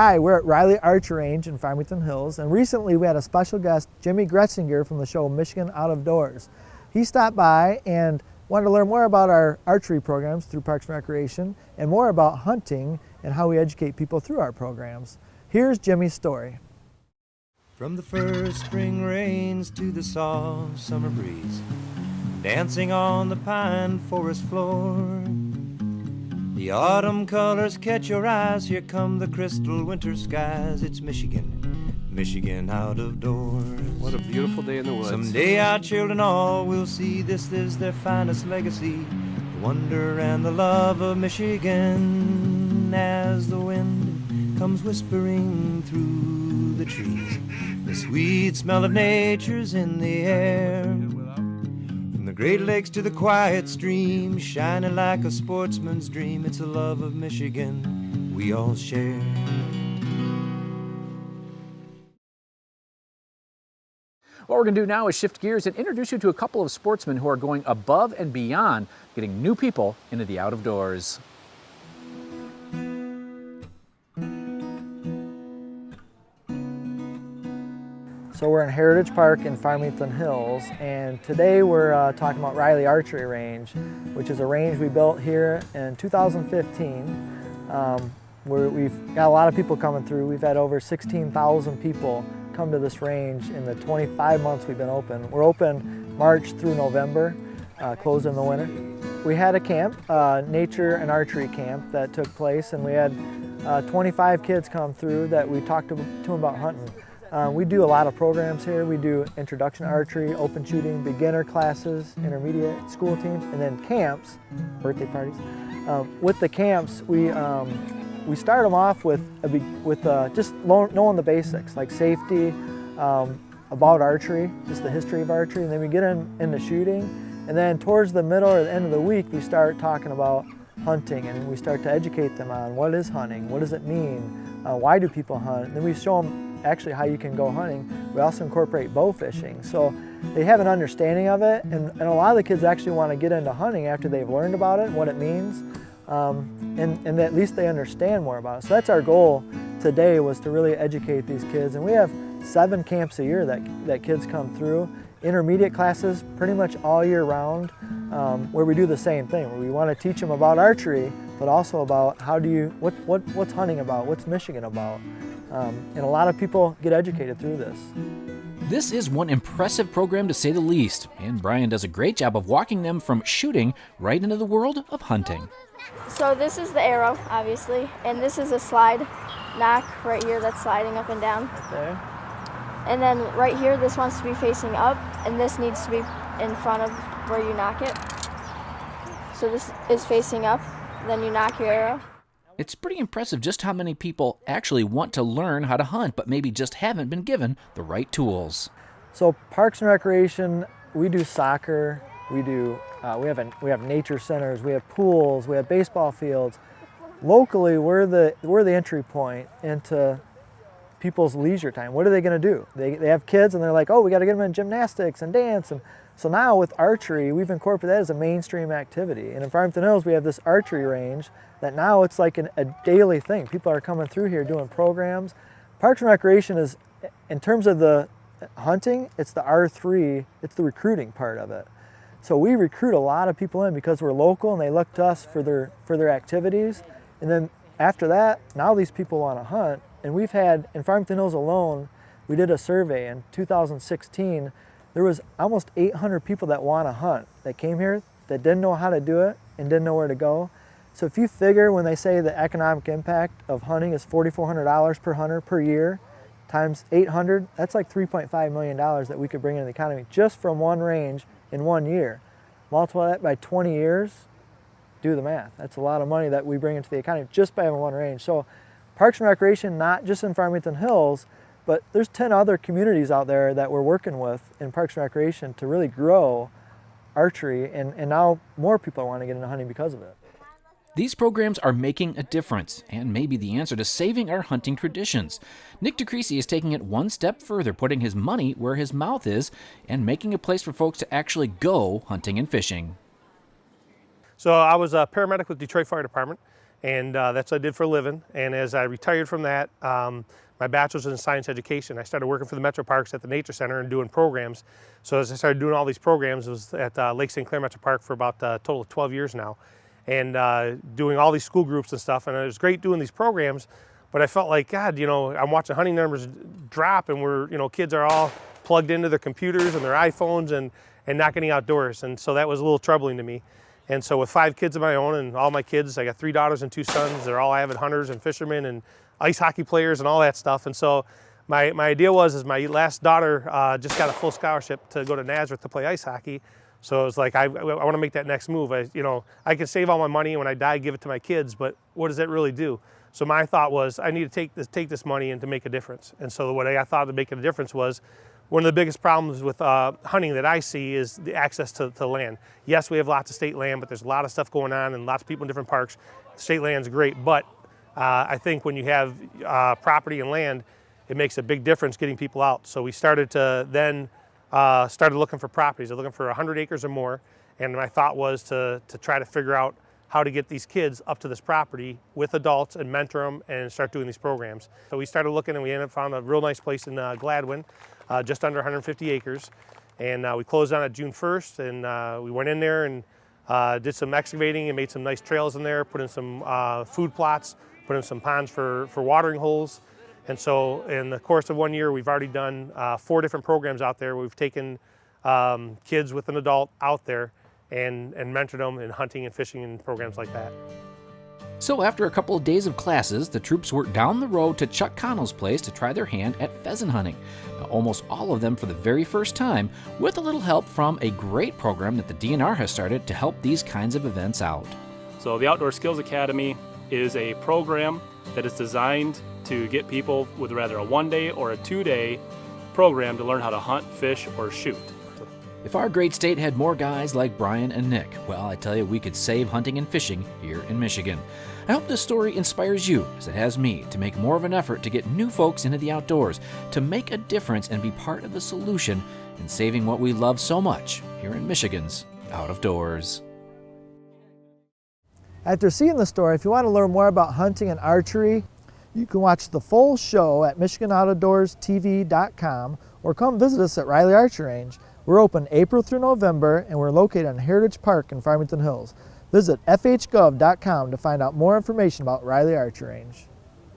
Hi, we're at Riley Archery Range in Farmington Hills, and recently we had a special guest, Jimmy Gretzinger from the show Michigan Out of Doors. He stopped by and wanted to learn more about our archery programs through Parks and Recreation and more about hunting and how we educate people through our programs. Here's Jimmy's story. From the first spring rains to the soft summer breeze, dancing on the pine forest floor, the autumn colors catch your eyes, here come the crystal winter skies. It's Michigan, Michigan out of doors. What a beautiful day in the woods. Someday our children all will see this is their finest legacy, the wonder and the love of Michigan. As the wind comes whispering through the trees, the sweet smell of nature's in the air. From the Great Lakes to the quiet stream, shining like a sportsman's dream, it's a love of Michigan we all share. What we're going to do now is shift gears and introduce you to a couple of sportsmen who are going above and beyond getting new people into the out of doors. So we're in Heritage Park in Farmington Hills, and today we're talking about Riley Archery Range, which is a range we built here in 2015. Where we've got a lot of people coming through. We've had over 16,000 people come to this range in the 25 months we've been open. We're open March through November, closed in the winter. We had a camp, nature and archery camp that took place, and we had 25 kids come through that we talked to them about hunting. We do a lot of programs here. We do introduction to archery, open shooting, beginner classes, intermediate school teams, and then camps, birthday parties. With the camps, we start them off with just knowing the basics, like safety, about archery, just the history of archery, and then we get into shooting. And then towards the middle or the end of the week, we start talking about hunting, and we start to educate them on what is hunting, what does it mean, why do people hunt, and then we show them actually how you can go hunting. We also incorporate bow fishing, so they have an understanding of it, and a lot of the kids actually want to get into hunting after they've learned about it and what it means, and at least they understand more about it. So that's our goal today, was to really educate these kids, and we have 7 camps a year that kids come through. Intermediate classes pretty much all year round, where we do the same thing, where we want to teach them about archery, but also about what's hunting about, what's Michigan about. And a lot of people get educated through this. This is one impressive program to say the least, and Brian does a great job of walking them from shooting right into the world of hunting. So this is the arrow, obviously, and this is a slide knock right here that's sliding up and down. There. And then right here, this wants to be facing up, and this needs to be in front of where you knock it. So this is facing up, then you knock your arrow. It's pretty impressive just how many people actually want to learn how to hunt, but maybe just haven't been given the right tools. So Parks and Recreation, we do soccer, we have nature centers, we have pools, we have baseball fields. Locally, we're the entry point into people's leisure time. What are they going to do? They have kids and they're like, oh, we got to get them in gymnastics and dance. And so now with archery, we've incorporated that as a mainstream activity. And in Farmington Hills, we have this archery range that now it's like a daily thing. People are coming through here doing programs. Parks and Recreation is, in terms of the hunting, it's the R3, it's the recruiting part of it. So we recruit a lot of people in because we're local and they look to us for their activities. And then after that, now these people want to hunt. And we've had, in Farmington Hills alone, we did a survey in 2016. There was almost 800 people that want to hunt that came here that didn't know how to do it and didn't know where to go. So if you figure when they say the economic impact of hunting is $4,400 per hunter per year times 800, that's like $3.5 million that we could bring into the economy just from one range in 1 year. Multiply that by 20 years, do the math. That's a lot of money that we bring into the economy just by having one range. So Parks and Recreation, not just in Farmington Hills, but there's 10 other communities out there that we're working with in Parks and Recreation to really grow archery, and now more people want to get into hunting because of it. These programs are making a difference, and may be the answer to saving our hunting traditions. Nick DeCreasy is taking it one step further, putting his money where his mouth is, and making a place for folks to actually go hunting and fishing. So I was a paramedic with Detroit Fire Department, and that's what I did for a living. And as I retired from that, my bachelor's in science education, I started working for the Metro Parks at the Nature Center and doing programs. So as I started doing all these programs, it was at Lake St. Clair Metro Park for about a total of 12 years now, and doing all these school groups and stuff. And it was great doing these programs, but I felt like, God, I'm watching hunting numbers drop, and kids are all plugged into their computers and their iPhones and not getting outdoors. And so that was a little troubling to me. And so with 5 kids of my own and all my kids, I got 3 daughters and 2 sons. They're all avid hunters and fishermen and ice hockey players and all that stuff. And so my idea was my last daughter just got a full scholarship to go to Nazareth to play ice hockey. So it was like, I want to make that next move. I can save all my money, and when I die, give it to my kids, but what does that really do? So my thought was, I need to take this money and to make a difference. And so what I thought to make a difference was, one of the biggest problems with hunting that I see is the access to land. Yes, we have lots of state land, but there's a lot of stuff going on and lots of people in different parks. State land's great, but I think when you have property and land, it makes a big difference getting people out. So we started to then started looking for properties. I was looking for 100 acres or more, and my thought was to try to figure out how to get these kids up to this property with adults and mentor them and start doing these programs. So we started looking, and we ended up found a real nice place in Gladwin, just under 150 acres. And we closed on it June 1st, and we went in there and did some excavating and made some nice trails in there, put in some food plots, put in some ponds for watering holes. And so in the course of 1 year, we've already done 4 different programs out there. We've taken kids with an adult out there and mentored them in hunting and fishing and programs like that. So after a couple of days of classes, the troops worked down the road to Chuck Connell's place to try their hand at pheasant hunting. Now, almost all of them for the very first time, with a little help from a great program that the DNR has started to help these kinds of events out. So the Outdoor Skills Academy is a program that is designed to get people with rather a 1-day or a 2-day program to learn how to hunt, fish, or shoot. If our great state had more guys like Brian and Nick, well, I tell you, we could save hunting and fishing here in Michigan. I hope this story inspires you, as it has me, to make more of an effort to get new folks into the outdoors, to make a difference and be part of the solution in saving what we love so much here in Michigan's out of doors. After seeing the story, if you want to learn more about hunting and archery, you can watch the full show at MichiganOutdoorsTV.com or come visit us at Riley Archery Range. We're open April through November, and we're located on Heritage Park in Farmington Hills. Visit fhgov.com to find out more information about Riley Archery Range.